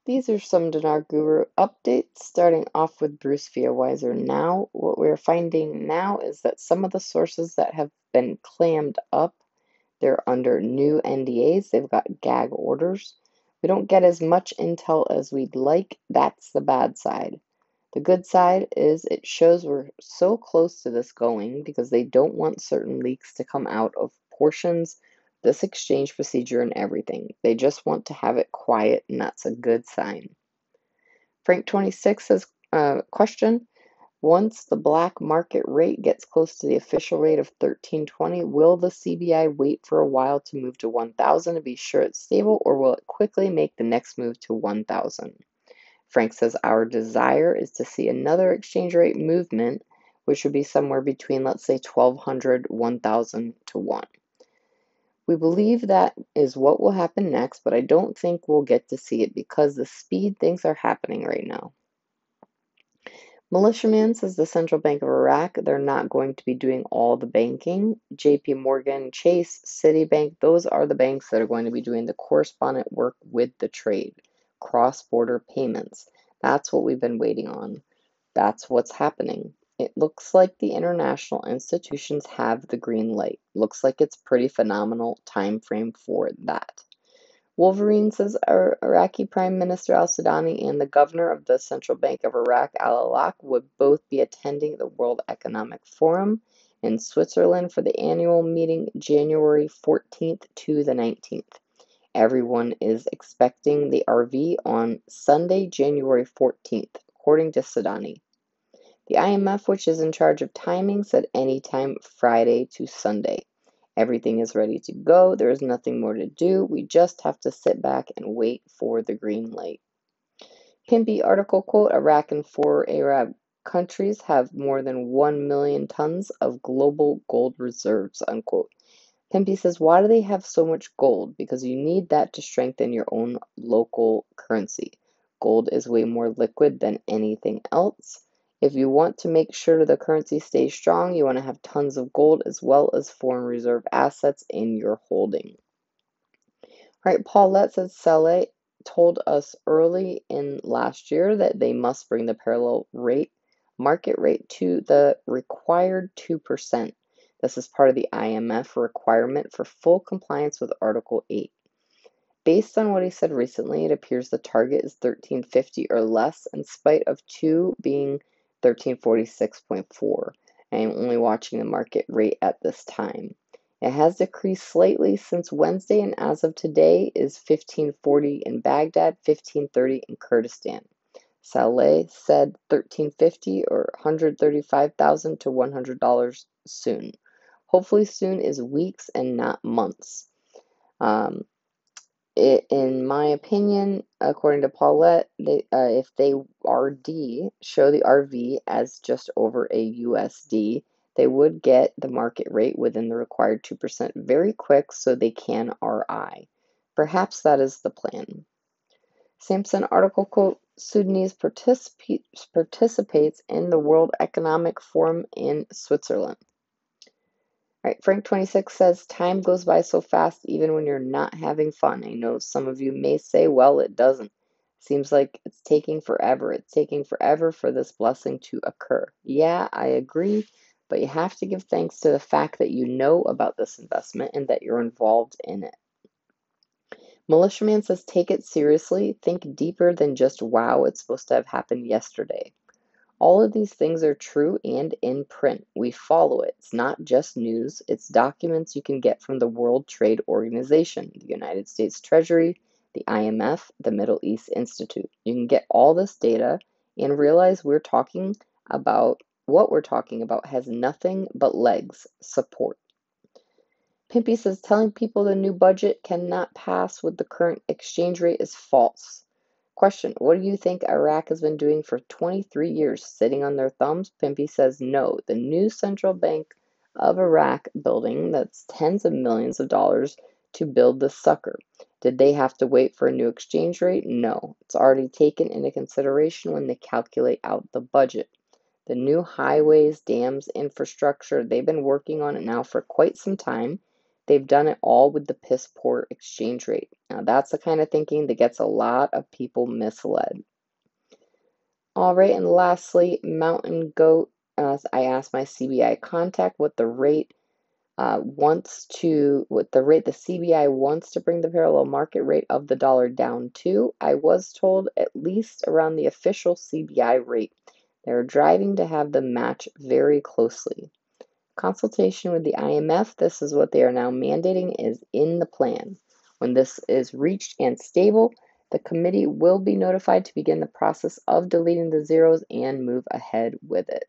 These are some Dinar Guru updates, starting off with Bruce via Wiser Now. What we're finding now is that some of the sources that have been clammed up, they're under new NDAs, they've got gag orders. We don't get as much intel as we'd like. That's the bad side. The good side is it shows we're so close to this going because they don't want certain leaks to come out of portions, this exchange procedure, and everything. They just want to have it quiet, and that's a good sign. Frank26 says, question, once the black market rate gets close to the official rate of 1320, will the CBI wait for a while to move to 1000 to be sure it's stable, or will it quickly make the next move to 1000? Frank says, our desire is to see another exchange rate movement, which would be somewhere between, let's say, 1200, 1000 to 1. We believe that is what will happen next, but I don't think we'll get to see it because the speed things are happening right now. Militiaman says the Central Bank of Iraq, they're not going to be doing all the banking. JP Morgan, Chase, Citibank, those are the banks that are going to be doing the correspondent work with the trade, cross-border payments. That's what we've been waiting on. That's what's happening. It looks like the international institutions have the green light. Looks like it's pretty phenomenal time frame for that. Wolverine says Iraqi Prime Minister al-Sudani and the governor of the Central Bank of Iraq, al-Alaq, would both be attending the World Economic Forum in Switzerland for the annual meeting January 14th to the 19th. Everyone is expecting the RV on Sunday, January 14th, according to Sudani. The IMF, which is in charge of timing, said anytime Friday to Sunday. Everything is ready to go. There is nothing more to do. We just have to sit back and wait for the green light. Pimpy article quote, Iraq and 4 Arab countries have more than 1 million tons of global gold reserves, unquote. Pimpy says, why do they have so much gold? Because you need that to strengthen your own local currency. Gold is way more liquid than anything else. If you want to make sure the currency stays strong, you want to have tons of gold as well as foreign reserve assets in your holding. All right, Paulette says Saleh told us early in last year that they must bring the parallel rate, market rate, to the required 2%. This is part of the IMF requirement for full compliance with Article 8. Based on what he said recently, it appears the target is 1350 or less, in spite of 2 being 1346.4. I am only watching the market rate at this time. It has decreased slightly since Wednesday, and as of today is 1540 in Baghdad, 1530 in Kurdistan. Saleh said 1350 or 135,000 to $100 soon. Hopefully soon is weeks and not months. In my opinion, according to Paulette, if they RD, show the RV as just over a USD, they would get the market rate within the required 2% very quick so they can RI. Perhaps that is the plan. Samson article quote, Sudanese participates in the World Economic Forum in Switzerland. All right, Frank26 says, time goes by so fast even when you're not having fun. I know some of you may say, well, it doesn't. Seems like it's taking forever. It's taking forever for this blessing to occur. Yeah, I agree, but you have to give thanks to the fact that you know about this investment and that you're involved in it. Militiaman says, take it seriously. Think deeper than just, wow, it's supposed to have happened yesterday. All of these things are true and in print. We follow it. It's not just news. It's documents you can get from the World Trade Organization, the United States Treasury, the IMF, the Middle East Institute. You can get all this data and realize what we're talking about has nothing but legs, support. Pimpy says, telling people the new budget cannot pass with the current exchange rate is false. Question, what do you think Iraq has been doing for 23 years, sitting on their thumbs? Pimpy says no. The new Central Bank of Iraq building, that's tens of millions of dollars to build the sucker. Did they have to wait for a new exchange rate? No. It's already taken into consideration when they calculate out the budget. The new highways, dams, infrastructure, they've been working on it now for quite some time. They've done it all with the piss poor exchange rate. Now, that's the kind of thinking that gets a lot of people misled. All right, and lastly, Mountain Goat. I asked my CBI contact what the rate the CBI wants to bring the parallel market rate of the dollar down to. I was told at least around the official CBI rate. They're driving to have them match very closely. Consultation with the IMF, this is what they are now mandating, is in the plan. When this is reached and stable, the committee will be notified to begin the process of deleting the zeros and move ahead with it.